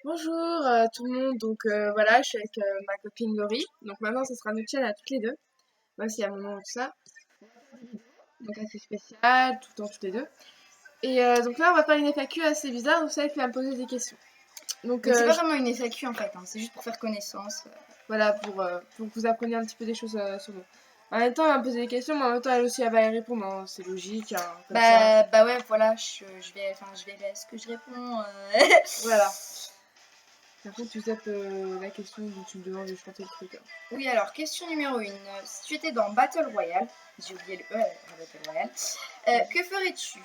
Bonjour tout le monde, donc voilà, je suis avec ma copine Laurie. Donc maintenant, ce sera notre chaîne à toutes les deux, même s'il y a mon nom et tout ça. Donc assez spécial, tout le temps toutes les deux. Et donc là, on va faire une FAQ assez bizarre, donc ça, il va me poser des questions. Donc Donc c'est pas vraiment une FAQ en fait, hein, c'est juste pour faire connaissance. voilà, pour que vous appreniez un petit peu des choses sur nous. En même temps, elle va me poser des questions, mais en même temps, elle aussi, elle va y répondre, hein. C'est logique, hein, comme ça. Bah ouais, voilà, je vais, est-ce que je réponds Voilà. Par contre, tu tapes la question où tu me demandes de chanter le truc, hein. Oui, alors, question numéro 1. Si tu étais dans Battle Royale, j'ai oublié le E à Battle Royale, que ferais-tu?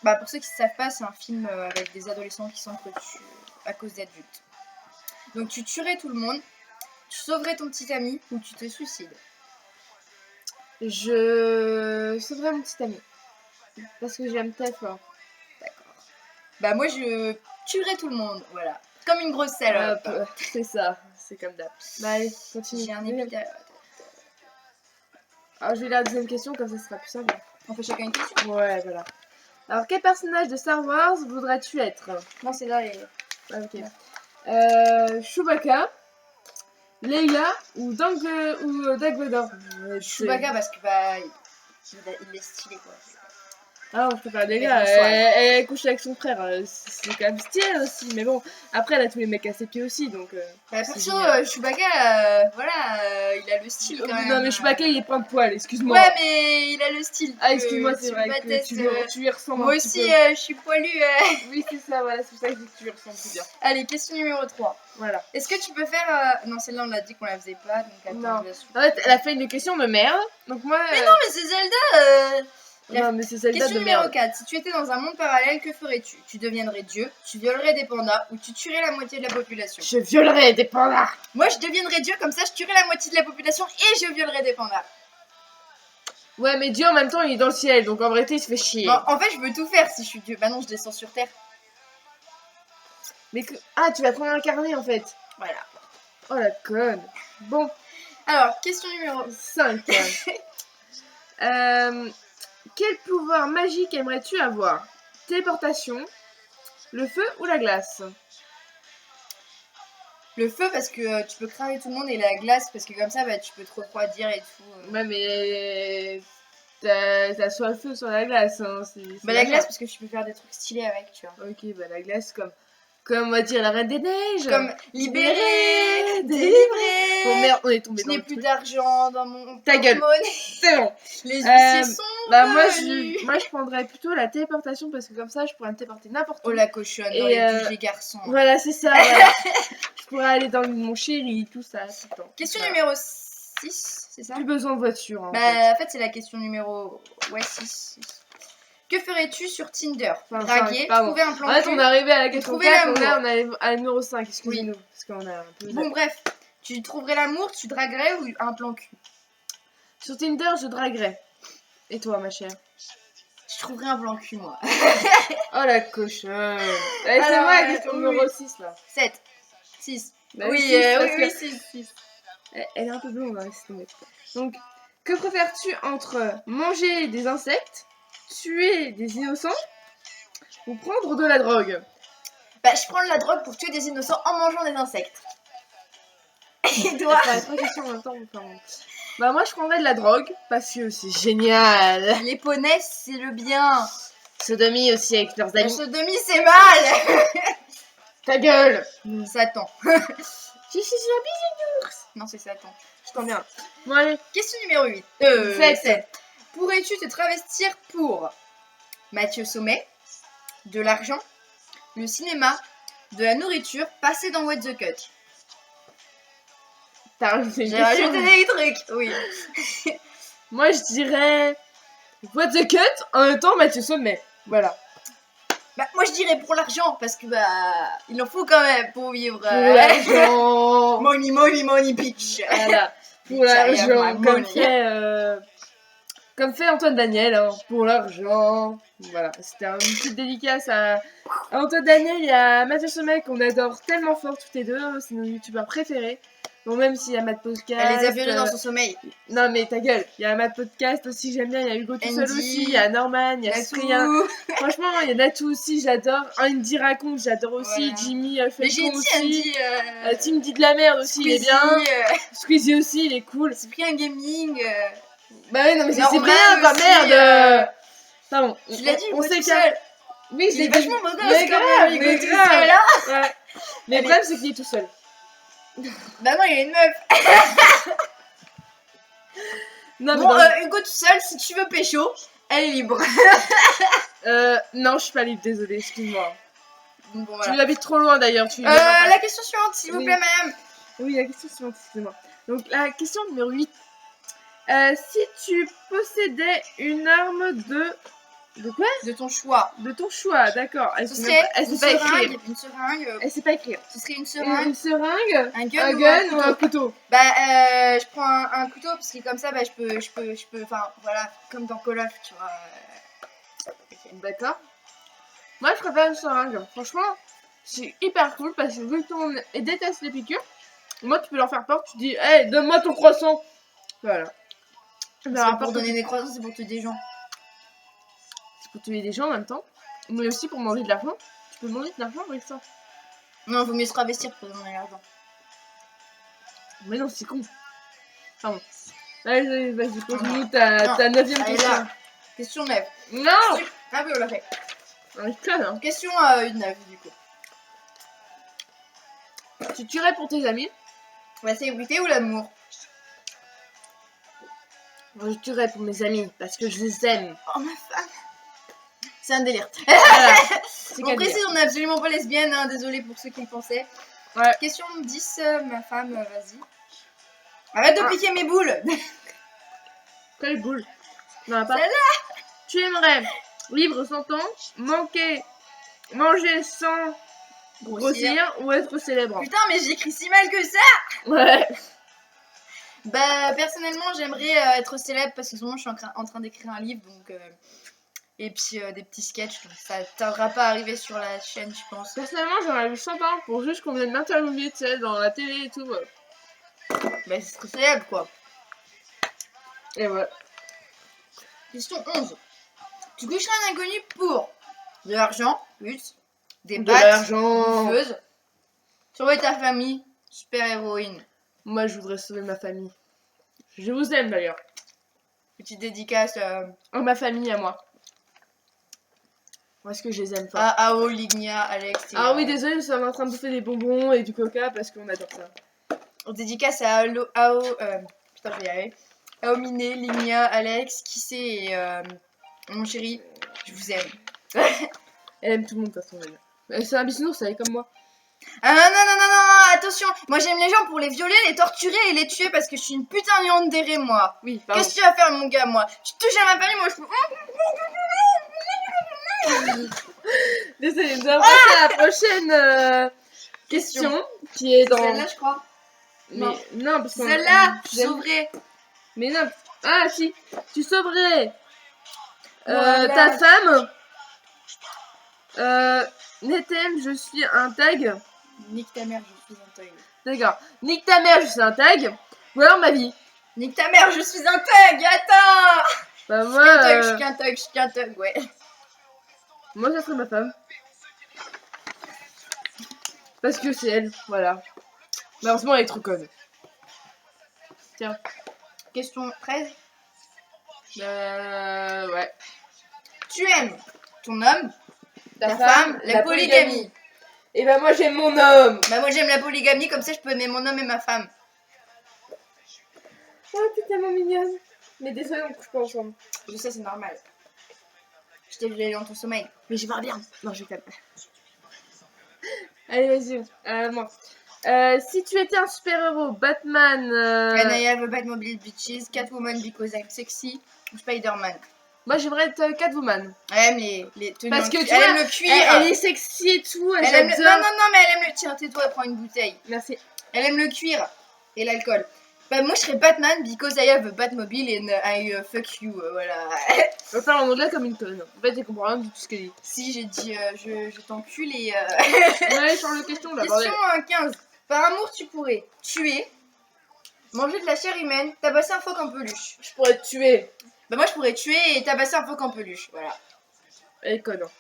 Bah pour ceux qui ne savent pas, c'est un film avec des adolescents qui s'entretuent à cause d'adultes. Donc tu tuerais tout le monde, tu sauverais ton petit ami ou tu te suicides. Je sauverai mon petit ami. Parce que j'aime très fort. D'accord. Bah moi je tuerais tout le monde, voilà. Comme une grosse salope. C'est ça, c'est comme d'hab. Bah allez, continue. J'ai un épi. Alors je vais lire la deuxième question, comme ça ce sera plus simple. On fait chacun une question. Ouais, voilà. Alors quel personnage de Star Wars voudrais-tu être? Non, c'est là les. Ah, ok. Chewbacca, Leila ou Dark Vador? Chewbacca parce que bah il est stylé quoi. Ah, on peut faire des Mais gars. bonsoir. Elle couche avec son frère. C'est quand même stylé aussi. Mais bon, après, elle a tous les mecs à ses pieds aussi. Donc, Bah c'est perso, génial. Chewbacca, voilà, il a le style quand même. Non, mais Chewbacca, il est plein de poils. Excuse-moi. Ouais, mais il a le style. Ah, excuse-moi, c'est tu vrai pas que test. tu lui ressembles un Moi petit aussi, peu. je suis poilue. Oui, c'est ça, voilà. C'est pour ça que je dis que tu lui ressembles, c'est bien. Allez, question numéro 3. Voilà. Est-ce que tu peux faire. Non, celle-là, on l'a dit qu'on la faisait pas. Donc attends, Non. je la suis. En fait, elle a fait une question de merde. Donc, moi. Mais non, mais c'est Zelda. Non, mais c'est Zelda Question de numéro merde. 4. Si tu étais dans un monde parallèle, que ferais-tu? Tu deviendrais Dieu, tu violerais des pandas ou tu tuerais la moitié de la population? Je violerai des pandas. Moi, je deviendrais Dieu, comme ça, je tuerais la moitié de la population et je violerais des pandas. Ouais, mais Dieu en même temps, il est dans le ciel. Donc, en vérité, il se fait chier. Bon, en fait, je veux tout faire si je suis Dieu. Bah non, je descends sur Terre. Mais que... Ah, tu vas trop incarner en fait. Voilà. Oh la conne. Bon, Alors, question numéro 5. Quel pouvoir magique aimerais-tu avoir? Téléportation, le feu ou la glace? Le feu, parce que tu peux cramer tout le monde, et la glace, parce que comme ça, bah, tu peux te refroidir et tout. Ouais, mais t'as soit le feu, soit la glace. Hein. Bah, la glace, parce que tu peux faire des trucs stylés avec, tu vois. Ok, bah la glace comme on va dire la Reine des Neiges. Comme libéré, délivré. Bon merde, on est tombé Je dans n'ai le plus truc. d'argent dans mon Ta gueule. porte-monnaie. C'est bon. Les huissiers sont Bah venus. moi je prendrais plutôt la téléportation parce que comme ça je pourrais me téléporter n'importe où. Oh la cochonne, dans Et, les bouges les garçons. Voilà, c'est ça. Voilà. Je pourrais aller dans mon chéri, tout ça, tout le temps. Question Voilà. numéro 6, c'est ça? Plus besoin de voiture. Hein, Bah, en fait, c'est la question numéro. Ouais, 6. Que ferais-tu sur Tinder? Enfin, Draguer, pardon. trouver un plan En fait, cul. on est arrivé à la question trouver 4, l'amour. on est à la numéro 5, excusez-nous. Parce qu'on a un peu... Bon, bref, tu trouverais l'amour, tu draguerais ou un plan cul? Sur Tinder, je draguerais. Et toi, ma chère? Je trouverais un plan cul, moi. Oh la cochonne. Allez, c'est moi la question numéro 6 là. 7, 6. Bah, Oui, six, parce oui, que 6. elle est un peu blonde, hein, c'est tombé. Donc, que préfères-tu entre manger des insectes, tuer des innocents ou prendre de la drogue? Bah, je prends de la drogue pour tuer des innocents en mangeant des insectes. Et toi? Enfin, 3 questions en même temps. Enfin, bah, moi, je prendrais de la drogue parce que c'est génial. Les poneys, c'est le bien. Sodomie aussi avec leurs La amis. sodomie, c'est mal. Ta gueule. Satan. Si, la bisounours. Non, c'est Satan. Je t'en bien. Bon, allez. Question numéro 8. 7. Pourrais-tu te travestir pour Mathieu Sommet, de l'argent, le cinéma, de la nourriture, passer dans What the Cut? T'as rajouté une J'ai question. rajouté des trucs, oui. Moi, je dirais What the Cut en même temps Mathieu Sommet. Voilà. Bah, moi je dirais pour l'argent, parce que bah, il en faut quand même pour vivre. Pour l'argent. Money, money, money, bitch. Voilà. Pour Bitch, I have l'argent. my money. Comme fait Antoine Daniel. Hein. Pour l'argent. Voilà. C'était une petite dédicace à Antoine Daniel et à Mathieu Sommet qu'on adore tellement fort tous les deux. C'est nos youtubeurs préférés. Bon, même s'il y a Matt Podcast. Elle les a violés dans son sommeil. Non, mais ta gueule. Il y a Matt Podcast aussi, j'aime bien. Il y a Hugo tout seul Andy, aussi. Il y a Norman, il y a Natou. Cyprien. Franchement, il y a Natou aussi, j'adore. Andy raconte, j'adore aussi. Voilà. Jimmy Mais j'ai Felcon dit aussi. Andy. Tim dit de la merde aussi, il est bien. Squeezie aussi, il est cool. Cyprien Gaming. Bah ouais, non, mais c'est Norman bien, quoi, aussi, merde. Pardon. Tu l'as dit, on Hugo sait tout qu'un. seul. Oui, je Il l'ai est dit. vachement beau gosse Mais quand grave, même, mais Hugo tout grave. seul, hein. Ouais. Mais le Allez. problème, c'est qu'il est tout seul. Bah non, il est une meuf. Non, Bon, mais Hugo tout seul, si tu veux pécho, elle est libre. non, je suis pas libre, désolée, excuse-moi. Bon, Tu voilà. nous habites trop loin d'ailleurs. Tu viendras pas. La question suivante, s'il vous Oui. plaît, madame. Oui, la question suivante, excusez-moi. Donc, la question numéro 8. Si tu possédais une arme de... De quoi? De ton choix. De ton choix, d'accord. Elle Ce sait serait elle une sait pas écrire. seringue. Une seringue. Elle sait pas écrire. Ce serait une Une seringue. seringue, Un un gun, gun ou ou un couteau. Bah, je prends un couteau parce que comme ça, bah, je peux, enfin, voilà, comme dans Call of, tu vois. D'accord. Moi, je préfère une seringue. Franchement, c'est hyper cool parce que vu que tout le monde déteste les piqûres, moi, tu peux leur faire peur. Tu dis, hey, donne-moi ton croissant. Voilà. C'est pas pour donner des croissants, c'est pour tuer des gens. C'est pour tuer des gens en même temps, mais aussi pour manger de l'argent. Tu peux manger de l'argent avec ça. Non, vaut mieux se travestir pour donner l'argent. Mais non, c'est con. Pardon. Vas-y, pose-nous Non. ta 9ème Allez, question. là. Question 9. Non. Ah oui, on l'a fait. On est conne, hein. Question 9, du coup. Tu tuerais pour tes amis. La célébrité ou l'amour? Moi, je tuerais pour mes amis parce que je les aime. Oh, ma femme. C'est un délire. Voilà. C'est On qu'à précise, dire. on n'est absolument pas lesbienne, hein, désolé pour ceux qui le pensaient. Ouais. Question 10, ma femme, vas-y. Arrête de piquer mes boules. Quelle boule. Non, pas. Celle-là. Tu aimerais vivre sans temps, manger sans grossir ou être célèbre. Putain, mais j'écris si mal que ça. Ouais. Bah, personnellement, j'aimerais être célèbre parce que en ce moment, je suis en train d'écrire un livre, donc... et puis des petits sketchs, donc ça tardera pas à arriver sur la chaîne, je pense. Personnellement, j'aurais eu 100 ans pour juste qu'on vienne m'interviewer, tu sais, dans la télé et tout. Bah, c'est trop célèbre, quoi. Et ouais. Question 11. Tu coucheras un inconnu pour de l'argent, plus des De battes, l'argent. bouffeuses, sauver ta famille, super-héroïne. Moi, je voudrais sauver ma famille. Je vous aime d'ailleurs. Petite dédicace Oh, ma famille à moi. Parce que je les aime fort. à Ao, Lignia, Alex. Et, Ah oui, désolé, nous sommes en train de bouffer des bonbons et du coca parce qu'on adore ça. Dédicace à Ao, putain, je vais y arriver. Ao Miné, Lignia, Alex, Kissé et mon chéri, je vous aime. Elle aime tout le monde de toute façon, d'ailleurs. C'est un bisounours, elle est comme moi. Ah non, attention, moi j'aime les gens pour les violer, les torturer et les tuer parce que je suis une putain de yandere, moi. Oui, pardon. Qu'est-ce que tu vas faire, mon gars, moi? Tu touches à ma famille, moi je peux... Désolé, nous allons passer à la prochaine question qui est dans. Celle-là, je crois. Mais non, parce que. Celle-là, je sauverai. Mais non. Ah si, tu sauverais Voilà. ta femme. Netem, je suis un tag. Nique ta mère, je suis un tag. D'accord. Nique ta mère, je suis un tag. Ou alors ma vie. Nique ta mère, je suis un tag, attends. Bah Je suis moi. qu'un tag, ouais. Moi, ça serait ma femme. Parce que c'est elle, voilà. Malheureusement, elle est trop conne. Tiens. Question 13. Ouais. Tu aimes ton homme, Ta ta femme, la polygamie. Et bah moi, j'aime mon homme. Bah moi j'aime la polygamie, comme ça je peux aimer mon homme et ma femme. Oh, t'es tellement mignonne. Mais désolé, on couche pas ensemble. Je sais, c'est normal. Je t'ai violé dans ton sommeil. Mais je vais bien. Non, je calme. Allez, vas-y. Moi. Si tu étais un super-héros, Batman. And I have a Batmobile bitches, Catwoman because I'm sexy, ou Spider-Man. Moi, j'aimerais être Catwoman. Elle aime les tenues. Parce que tu elle vois, aime le cuir. Elle est sexy et tout. Elle aime le... j'adore. Non, mais elle aime le... Tiens, tais-toi, prends une bouteille. Merci. Elle aime le cuir et l'alcool. Bah moi je serais Batman because I have a Batmobile and I fuck you, voilà. On va parler en anglais comme une conne. En fait, elle comprend rien de tout ce qu'elle dit. Si j'ai dit je t'encule et... Ouais, change de question là, bordel. Question 15. Par amour tu pourrais tuer, Manger de la chair humaine, tabasser un phoque en peluche. Je pourrais te tuer. Bah moi je pourrais tuer et tabasser un phoque en peluche, voilà. Et connard.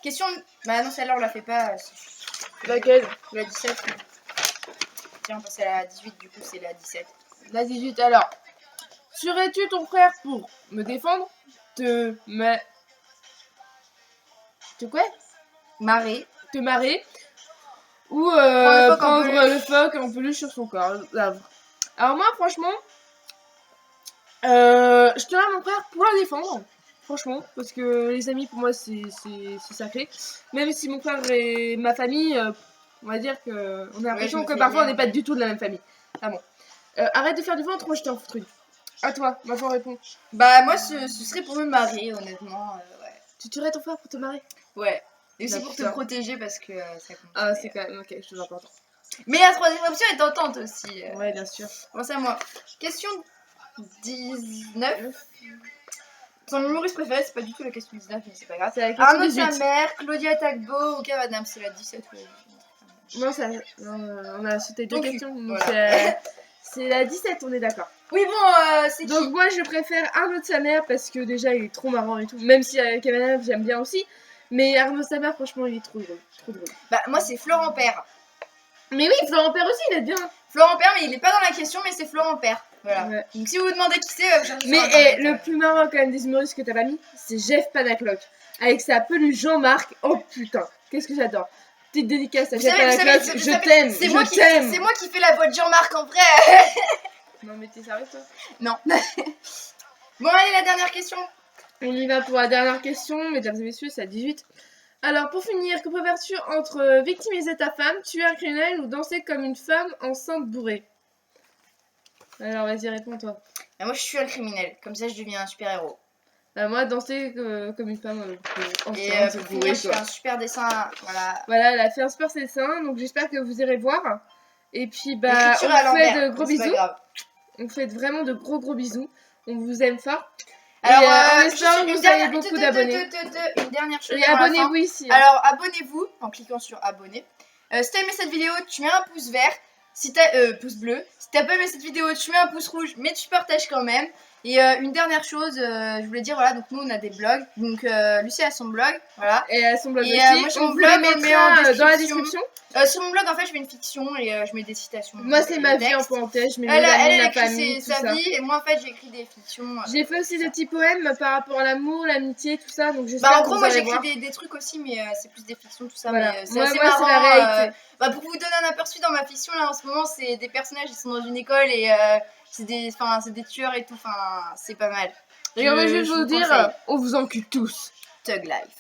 Question... Bah non, celle-là on la fait pas. Laquelle? La 17. Tiens, on passe à la 18, du coup c'est la 17. La 18, alors. Tuerais-tu ton frère pour me défendre? Te quoi? Marée. Te marrer? Ou Prendre le phoque en peluche sur son corps? Alors moi, franchement, je tuerais mon frère pour la défendre. Franchement, parce que les amis, pour moi, c'est sacré. Même si mon frère et ma famille, on va dire que on a l'impression que parfois on n'est pas du tout de la même famille. Ah bon. Arrête de faire du ventre, moi je t'en fous truc. À toi, maintenant réponds. Bah moi ce serait pour me marier, honnêtement. Ouais. Tu tuerais ton frère pour te marier? Ouais. Et aussi Bah, pour te putain. protéger parce que ça compte. Ah, c'est quand même, ok, chose importante. Mais la troisième option est tentante aussi. Ouais, bien sûr. Bon, c'est à moi. Question 19. Son humoriste préféré, c'est pas du tout la question 19, mais c'est pas grave. C'est la question Arnaud 18. sa mère, Claudia Tagbo ou Kev Adams, c'est la 17 ou la 18. Non, on a sauté deux Donc, questions. Donc voilà. c'est la 17, on est d'accord. Oui, bon, c'est Donc qui? moi je préfère Arnaud de sa mère parce que déjà il est trop marrant et tout. Même si Kevin Adams j'aime bien aussi. Mais Arnaud de sa mère franchement il est trop drôle. Trop drôle. Bah moi c'est Florent Père. Mais oui, Florent Père aussi il est bien. Florent Père, mais il est pas dans la question, mais c'est Florent Père. Voilà. Ouais. Donc si vous vous demandez qui c'est, vous cherchez Mais sur Internet, le plus marrant quand même des humoristes que t'as pas mis, c'est Jeff Panacloc. Avec sa peluche Jean-Marc. Oh putain, qu'est-ce que j'adore. Petite dédicace à Jeff Panacloc. Je t'aime, je t'aime. C'est moi qui fais la voix de Jean-Marc en vrai. Non mais t'es sérieux toi? Non. Bon allez, la dernière question. On y va pour la dernière question, mesdames et messieurs, c'est à 18. Alors, pour finir, que préfères-tu entre victimiser ta femme, tuer un criminel ou danser comme une femme enceinte bourrée? Alors, vas-y, réponds-toi. Bah, moi je suis un criminel, comme ça je deviens un super-héros. Moi, danser comme une femme Et enceinte pour bourrée, finir, je fais un super dessin, voilà. Voilà, elle a fait un super dessin, donc j'espère que vous irez voir. Et puis, bah, L'écriture on à vous fait l'envers, de gros mais c'est pas bisous. grave. On vous fait vraiment de gros bisous. On vous aime fort. Alors, en espérant que vous avez beaucoup d'abonnés. Une dernière chose. Et abonnez-vous ici. Hein. Alors, abonnez-vous en cliquant sur abonner. Si t'as aimé cette vidéo, tu mets un pouce vert. Si t'as pouce bleu. Si t'as pas aimé cette vidéo, tu mets un pouce rouge, mais tu partages quand même. Et une dernière chose, je voulais dire, voilà, donc nous on a des blogs. Donc Lucie a son blog, voilà. Et à son blog Et aussi. moi j'ai On mon vous blog, les on le met en mettra dans la description. description. Sur mon blog, en fait, je mets une fiction et je mets des citations. Moi, c'est ma vie en parenthèse. Je mets mes Elle amis, a ma écrit famille, tout sa ça. vie et moi, en fait, j'ai écrit des fictions. J'ai fait aussi des petits poèmes par rapport à l'amour, l'amitié, tout ça. Donc j'espère Bah, en que gros, vous moi, allez voir. j'écris des trucs aussi, mais c'est plus des fictions, tout ça. Voilà. Mais c'est Moi, assez c'est marrant. la réalité. Bah, pour vous donner un aperçu dans ma fiction, là, en ce moment, c'est des personnages, ils sont dans une école et c'est des tueurs et tout. Enfin, c'est pas mal. Et on va juste vous conseille. dire, on vous encule tous. Thug Life.